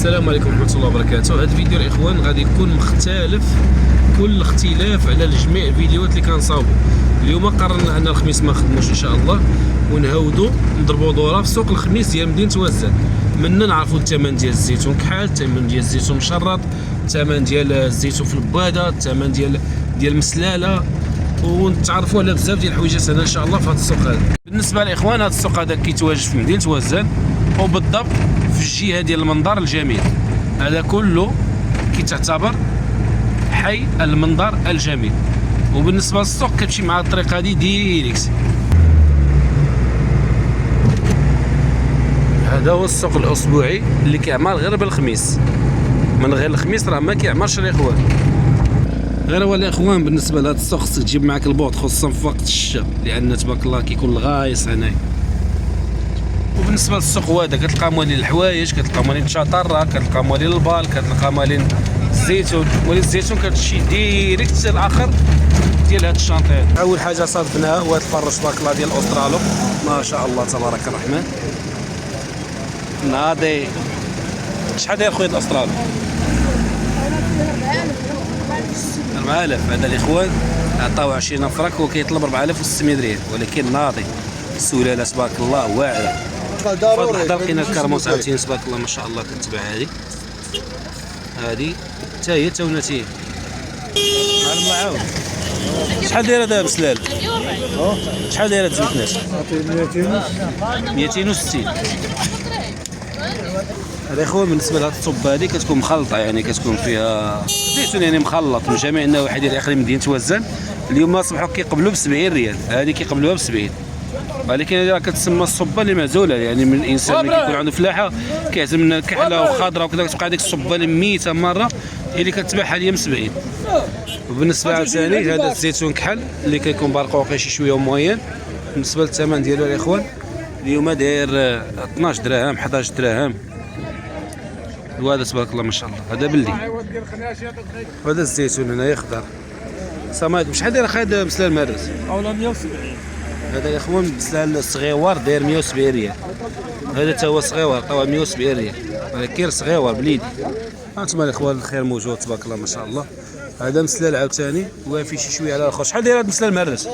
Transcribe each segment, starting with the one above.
السلام عليكم ورحمة الله وبركاته. هذا الفيديو الاخوان غادي يكون مختلف كل اختلاف على جميع الفيديوهات اللي كنصاوبوا. اليوم قررنا ان الخميس ما نخدموش ان شاء الله ونهودوا نضربوا دوره في سوق الخميس ديال مدينه وزان. منا نعرفوا الثمن ديال الزيتون كحال، الثمن ديال الزيتون مشرط، الثمن ديال الزيتون في البواده، الثمن ديال المسلاله، ونتعرفوا على بزاف ديال الحويجات هنا ان شاء الله في هذا السوق هذا. بالنسبه للاخوان، هذا السوق هذا كيتواجد في مدينه وزان وبالضبط في الجهه ديال المنظر الجميل. هذا كله كيتعتبر حي المنظر الجميل. وبالنسبه للسوق كتمشي مع الطريقه هذه ديريكت. هذا هو السوق الاسبوعي اللي كيعمر غير بالخميس، من غير الخميس راه ما كيعمرش الاخوان. غير هو الاخوان بالنسبه لهذا السوق خصك تجيب معاك البوط، خصوصا في وقت الشتاء لان تبارك الله كيكون الغايص هنايا. وبالنسبه للسوق هذا كتلقى موالين الحوايج، كتلقى موالين الشطره، كتلقى موالين البال، كتلقى موالين الزيتون. موالين الزيتون كتمشي ديريكت للاخر ديال هاد الشانطي هذا. اول حاجه صادفناها هو هاد الفرش تبارك الله ديال اوسترالو، ما شاء الله تبارك الرحمن ناضي. شحال داير خويا الاوسترالو؟ 4000. هذا الاخوان عطاو 20 فرنك وكيطلب 4600 ريال، ولكن ناضي السلاله تبارك الله واعره. فهاد اللحظه لقينا الكرموس عاوتاني تبارك الله ما شاء الله كتباع. هذه حتى هي تونتيه مع المعاون. شحال داير هذا بسلال؟ شحال داير هاد الزيتونات؟ 260. هذا اخوان بالنسبه لهاد الصبه هذه كتكون مخلطه، يعني كتكون فيها زيتون يعني مخلط من جميع النواحي ديال اقليم مدينه وزان. اليوم اصبحوا كيقبلوا ب 70 ريال، هذه كيقبلوها ب 70. ولكن هذه كتسمى الصبه اللي معزوله، يعني من الانسان اللي كيكون عنده فلاحه كيعزل منها كحله وخضره وكذا، كتبقى هذيك الصبه اللي ميته مره اللي كتباع حاليا ب 70. وبالنسبه عاوتاني هذا الزيتون كحل اللي كيكون برقوقي شي شويه موين. بالنسبه للثمن ديالو الاخوان اليوم داير 12 درهم 11 درهم. وهذا تبارك الله ما شاء الله هذا بلدي. وهذا الزيتون هنايا خضر. السلام عليكم. شحال داير اخي هذا بسلال مارس؟ اولا 170. هذا يا اخوان بسلال الصغيور داير 170 ريال. هذا تا هو صغيور طوا 170 ريال، ولكن صغيور بليدي. هانتوما الاخوان الخير موجود تبارك الله ما شاء الله. هذا مسلال عاوتاني وفي شي شويه على الاخر. شحال داير هذا مسلال مارس؟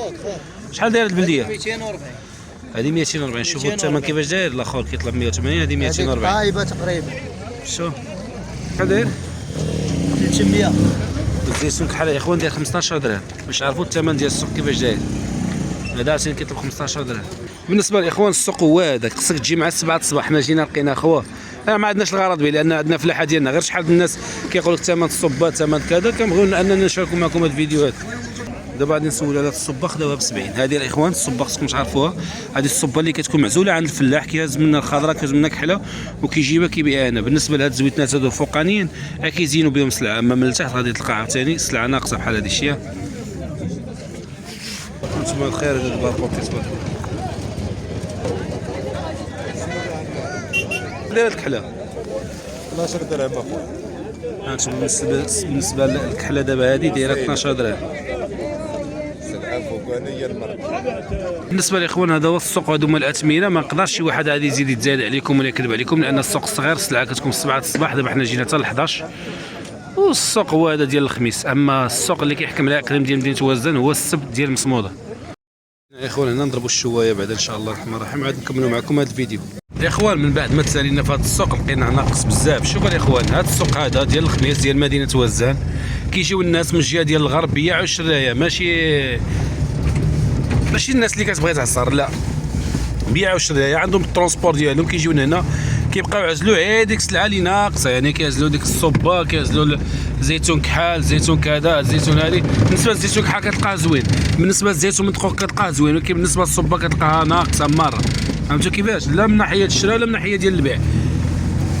شحال داير البلديه؟ 240. هذه 240. شوفوا الثمن كيفاش داير. الاخر كيطلب 180، هذه 240 طايبه تقريبا. شوف شحال داير؟ 300. الزيتون كحل يا اخوان داير 15 درهم باش تعرفوا الثمن ديال السوق كيفاش داير. هذا عشان كيطلب 15 درهم. بالنسبه للاخوان السوق هو هذاك، خصك تجي مع 7 الصباح. حنا جينا لقينا اخوه ما عندناش الغرض به، لان عندنا فلاحه ديالنا. غير شحال الناس كيقول لك ثمن الصبه ثمن كذا، كنبغيو اننا نشاركوا معكم هذه الفيديوهات. دابا غادي نسولوا على الصبه خداوها ب 70. هذه الاخوان الصبه خصكم تعرفوها، هذه الصبه اللي كتكون معزوله عند الفلاح، كيهز منا الخضره كيهز منا كحله وكيجيبها كيبيعها هنا. بالنسبه لهاد الزويتنات هادو الفوقانيين كيزينوا بهم السلعه، اما من التحت غادي تلقى عاوتاني السلعه ناقصه بحال هذه الشيء. نتمنى الخير. هذا الباركوكي تبارك الله. دايره الكحله 12 درهم اخويا. هانتوما بالنسبه للكحله دابا هذه دايره 12 درهم. سلعه فوقانيه المرأة. بالنسبه للاخوان هذا هو السوق. هذو هما الاثمنه. ما نقدرش شي واحد غادي يزيد يتزايد عليكم ولا يكذب عليكم، لان السوق صغير. السلعه كتكون 7 الصباح، دابا حنا جينا حتى ل 11. والسوق هو هذا ديال الخميس. اما السوق اللي كيحكم على اقليم ديال مدينه وزان هو السبت ديال المصموده. يا اخوان هنا نضربوا الشوايه بعد ان شاء الله الرحمن الرحيم، عاد نكملوا معكم هذا الفيديو. يا اخوان من بعد ما تسالينا في هذا السوق لقينا ناقص بزاف. شوفوا يا اخوان هذا السوق هذا ديال الخميس ديال مدينه وزان كيجيو الناس من الجهه ديال الغرب بياعوا الشرايه، ماشي الناس اللي كتبغي تعصر، لا بياعوا الشرايه عندهم الترونسبور ديالهم. كيجيو هنا كيبقاو يعزلوا هذيك السلعه اللي ناقصه، يعني كيعزلوا ديك الصبه، كيعزلوا الزيتون كحال، زيتون كذا، الزيتون هذه. بالنسبه للزيتون كحال كتلقاه زوين، بالنسبه للزيتون مدقوق كتلقاه زوين، ولكن بالنسبه للصبه كتلقاها ناقصه مره. فهمتوا كيفاش؟ لا من ناحيه الشراء ولا من ناحيه ديال البيع.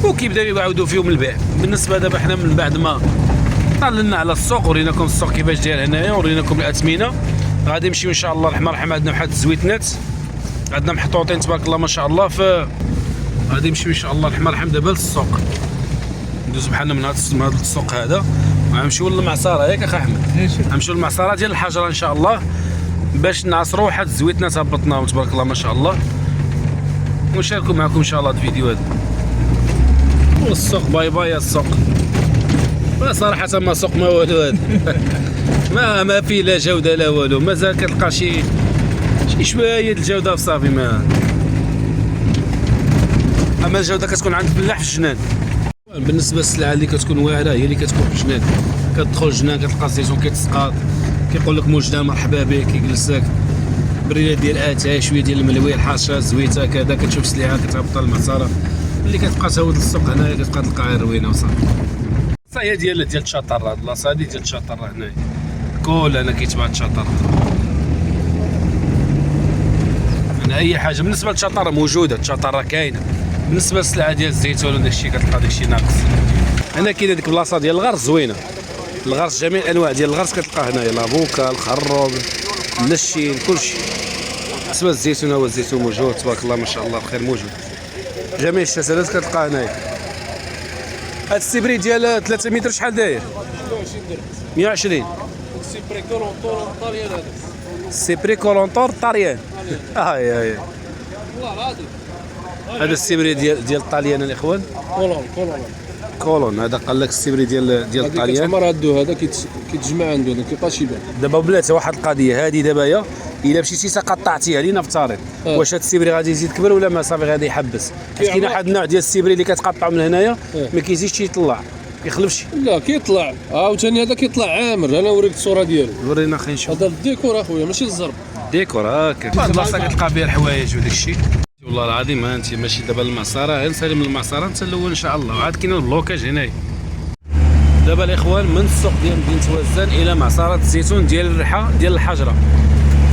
وكيبداو يعاودوا فيهم البيع. بالنسبه دابا حنا من بعد ما طلعنا على السوق وريناكم السوق كيفاش داير هنايا وريناكم الاثمنه، غادي نمشيو ان شاء الله الرحمن الرحيم. عندنا واحد الزويتنات عندنا محطوطين تبارك الله ما شاء الله. غادي نمشيو ان شاء الله الرحمن الرحيم دابا للسوق، ندوزو بحالنا من هذا السوق هذا وغنمشيو للمعصره. ياك اخ احمد؟ غنمشيو للمعصره ديال الحجره ان شاء الله باش نعصروا واحد الزويتنات هبطناهم تبارك الله ما شاء الله، ونشاركوا معكم ان شاء الله هذا الفيديو هذا. والسوق باي باي السوق. صراحة ما سوق ما والو هذا. ما فيه لا جودة لا والو، مازال كتلقى شي شوية الجودة وصافي. ما اما الجودة كتكون عند الفلاح في الجنان. بالنسبة للسلعة اللي كتكون واعرة هي اللي كتكون في الجنان. كتدخل الجنان كتلقى الزيتون كيتسقاط، كيقول لك موجدة مرحبا بك، كيجلس لك بريله ديال اتاي، شويه ديال الملويه الحاشه زويته كذا، كتشوف السلعه كتهبط المعصره اللي كتبقى تهود للسوق هنايا، كتبقى تلقى غير روينه وصافي. صايه ديال الشطر، هاد البلاصه هادي ديال الشطر هنايا كل انا كيتباع الشطر. انا اي حاجه بالنسبه للشطر موجوده، الشطر راه كاينه. بالنسبه للسلعه ديال الزيتون وداكشي كتلقى داكشي ناقص. هنا كاينه ديك البلاصه ديال الغرس زوينه، الغرس جميع الانواع ديال الغرس كتلقى هنايا، لافوكا، الخروب، النشين، كلشي. بالنسبه للزيتون هو الزيتون موجود تبارك الله ما شاء الله، الخير موجود. جميع الشتلات كتلقى هنايا. هاد السيبري ديال 3 متر شحال داير؟ 120. السيبري كولونطور طاليان هذا. السيبري كولونطور طاليان. هاي والله العظيم. هذا السيبري ديال الطاليان الاخوان. كولون هذا قال لك السيبري ديال الطاليان. عمر هادو هذا كيتجمع عنده ما كيبقاش يبان. دابا بلاتي واحد القضيه هذه دابا هي الا مشيتي قطعتيها لينا نفترض واش هذا السيبري غادي يزيد كبر ولا ما صافي غادي يحبس؟ حيت كاين واحد النوع ديال السيبري اللي كتقطعوا من هنايا ما كيزيدش يطلع، كيخلفش. لا كيطلع عاوتاني هذا كيطلع عامر. انا نوريك الصوره ديالو. ورينا خلينا نشوف. هذا الديكور اخويا ماشي الزرب. ديكور هكا واحد البلاصه كتلقى فيها الحوايج وداك الشيء. والله العظيم ها انت ماشي دابا المعصره، غير نسالي من المعصره انت الاول ان شاء الله. وعاد كاين البلوكاج هنايا. دابا الاخوان من السوق ديال مدينه وزان الى معصره الزيتون ديال الريحه ديال الحجره.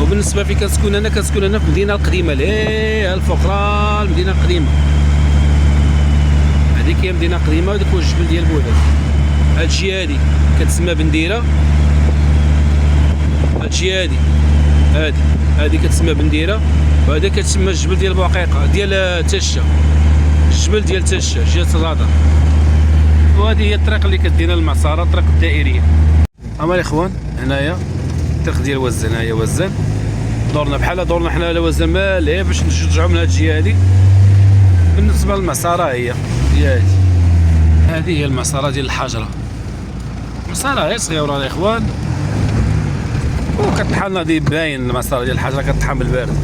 وبالنسبه في كنسكن انا في المدينه القديمه، ليه الفوق راه المدينه القديمه. هذيك هي مدينه قديمه وداك هو الجبل ديال بوداز. هادشي هادي كتسمى بنديره، هادشي هادي كتسمى بنديره، وهذا كتسمى الجبل ديال بوقيقه ديال تشه، الجبل ديال تشه جهه الرادار. وهذه هي الطريق اللي كدينا للمعصره، الطريق الدائريه. اما الاخوان هنايا الطريق ديال وزان، هي وزان دورنا بحال دورنا حنا على وزان مالي باش نرجعوا من هاد الجهه هادي. بالنسبه للمعصره هي هذه هي المعصره ديال الحجره. المعصره غير صغيره الاخوان، وكتطحن هذه باين المعصره ديال الحجره كتطحن بالبارد.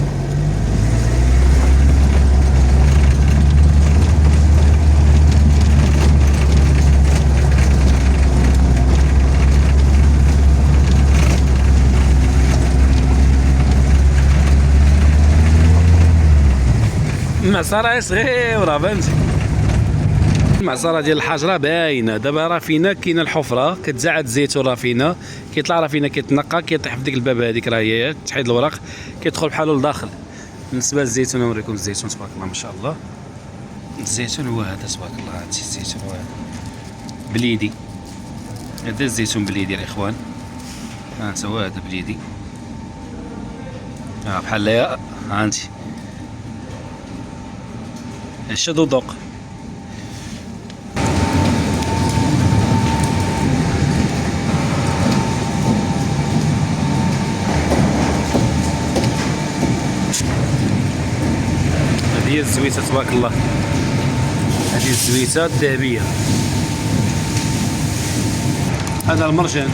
المعصره صغيره فهمتي. المعصره ديال الحجره باينه. دابا راه فينا كاينه الحفره كتزعد الزيتون، راه فينا كيطلع، راه فينا كيتنقى كيطيح في ديك الباب هذيك، راه هي تحيد الوراق كيدخل بحالو لداخل. بالنسبه للزيتون نوريكم الزيتون تبارك الله ما شاء الله. الزيتون هو هذا تبارك الله، هذا الزيتون هو هذا بليدي. هذا الزيتون بليدي الاخوان، ها انت هو هذا بليدي بحال ها انت شدو ذوق. هذه الزويته تبارك الله، هذه الزويته الذهبيه. هذا المرجان.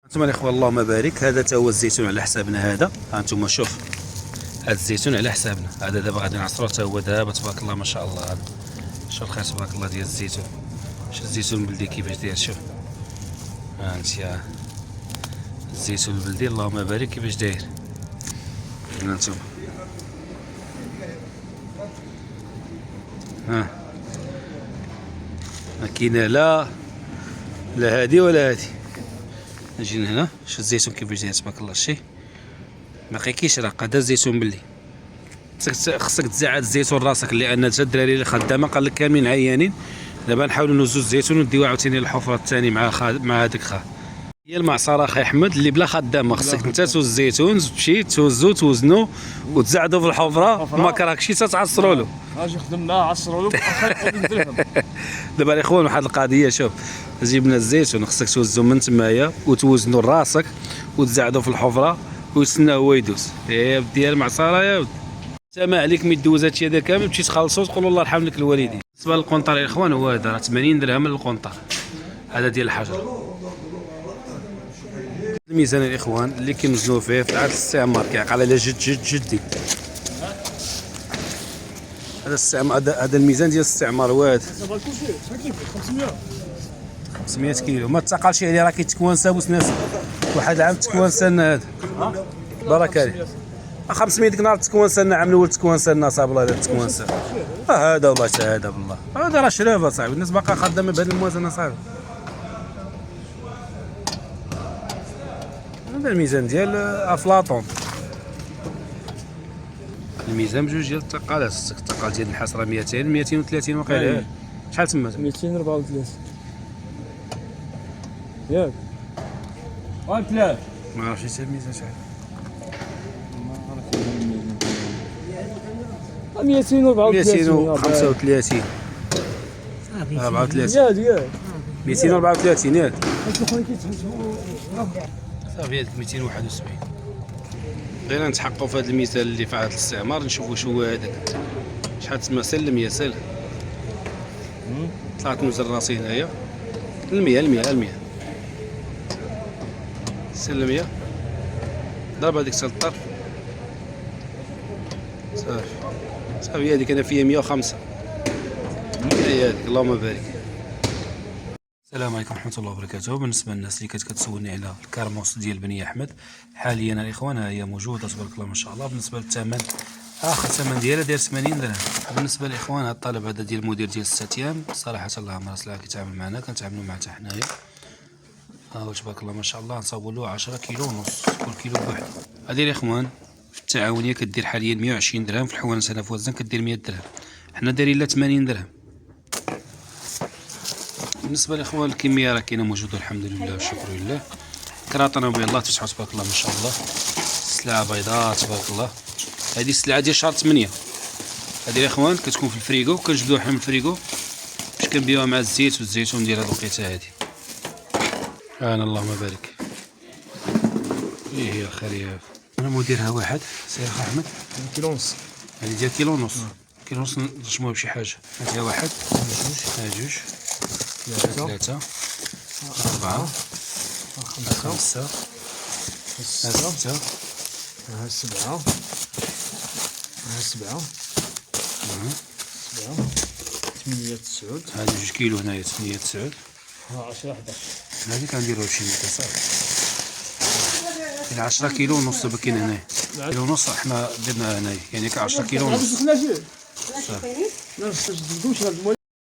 انتم الاخوان اللهم بارك، هذا تا هو الزيتون على حسابنا. هذا ها انتم شوف، هذا الزيتون على حسابنا. هذا دابا غادي نعصرو تا هو دابا تبارك الله ما شاء الله. هذا شوف الخير تبارك الله ديال الزيتون. شوف الزيتون البلدي كيفاش داير، شوف ها انت الزيتون البلدي اللهم بارك كيفاش داير. هانتوما ها ما كاينه لا هادي ولا هادي. نجي هنا شوف الزيتون كيفاش داير تبارك الله. شي ما كاينش راه هذا الزيتون بلي خصك تزعد الزيتون راسك، لان حتى الدراري اللي خدامه قال لك كاملين عيانين. دابا نحاولوا نوزو الزيتون ونديو عاوتاني الحفره الثاني مع هذاك هي المعصره اخي احمد اللي بلا خدامه. خصك انت توز الزيتون تمشي توزنو وتزعدو في الحفره، ما كراكش تعصروا له. اجي خدمناه عصروا له دابا الاخوان واحد القضيه، شوف جبنا الزيتون خصك توزو من تمايا وتوزنو راسك وتزعدو في الحفره ويستنى هو يدوز. ديال المعصره يا ودي، سامع عليك مي دوز هادشي هذا كامل تمشي تخلصو تقول الله يرحم لك الوالدين. بالنسبه للقنطار يا اخوان هو هذا راه 80 درهم للقنطار، هذا ديال الحجر. الميزان الاخوان اللي كينوزنوا فيه في عهد الاستعمار كيعقل على جدي. هذا الاستعمار، هذا الميزان ديال الاستعمار واد 500 كيلو. ما تقالش عليه راه كيتكوانسا بوسناس واحد العام تكوانسا لنا هذا بارك عليه 500 دينار تكوانسا لنا عام الاول تكوانسا لنا صاحب الله تكوانسا هذا والله هذا بالله هذا راه شرافه صاحبي الناس باقا خدامه بهذا الموازنه صاحبي. هذا الميزان ديال افلاطون، الميزان بجوج ديال الثقالات، الثقال ديال النحاس راه 200 230 وقيله شحال تما 234 ياك ثلاث ما عرفتش حتى الميزان شحال 234 235 ياك 234 ياك صافي هذيك 271. بغينا نتحققوا في هذا المثال اللي في عهد الاستعمار نشوفوا شو هو هذاك شحال تسمى سلم يا سلم. طلعت نوزل راسي هنايا المية سلم يا ضرب هذيك حتى للطرف صافي هذيك انا فيها 105 هي هذيك اللهم بارك. السلام عليكم ورحمة الله وبركاته. بالنسبة للناس اللي كتسولني على الكرموس ديال بني أحمد حاليا الإخوان هي موجودة تبارك الله ما شاء الله. بالنسبة للثمن آخر ثمن ديالها داير 80 درهم. بالنسبة للإخوان هاد الطلب هذا ديال المدير ديال الستيام صراحة الله عمر سلعة كيتعامل معنا كنتعاملوا معاه حتى حنايا تبارك الله ما شاء الله. نصاوبوا له 10 كيلو ونص كل كيلو بوحدو. هذه الإخوان في التعاونية كدير حاليا 120 درهم، في الحوانت هنا في وزن كدير 100 درهم، حنا دايرين لها 80 درهم. بالنسبه للاخوان الكميه راه كاينه موجوده الحمد لله والشكر لله. كراطنا بيضات تفتحوا تبارك الله ما شاء الله، سلعه بيضاء تبارك الله. هذه السلعه ديال شهر 8 هذه الاخوان كتكون في الفريغو، كنجبدوها من الفريغو باش كنبيعوها مع الزيت والزيتون ديال هاد الوقيته هذه. اللهم بارك هي الخير. انا مديرها واحد سي اخ احمد كيلو ونص هذه ديال كيلو ونص نرجموها بشي حاجه. هذه واحد جوج ثلاثة أربعة خمسة ستة سبعة سبعة 8 9 هذه 2 كيلو هنايا 8 9 10 11 هذه كنديروها بشي مدة صافي. إلى 10 كيلو ونص دابا كاين هنايا كيلو ونص حنا درنا هنايا يعني 10 كيلو ونص صافي.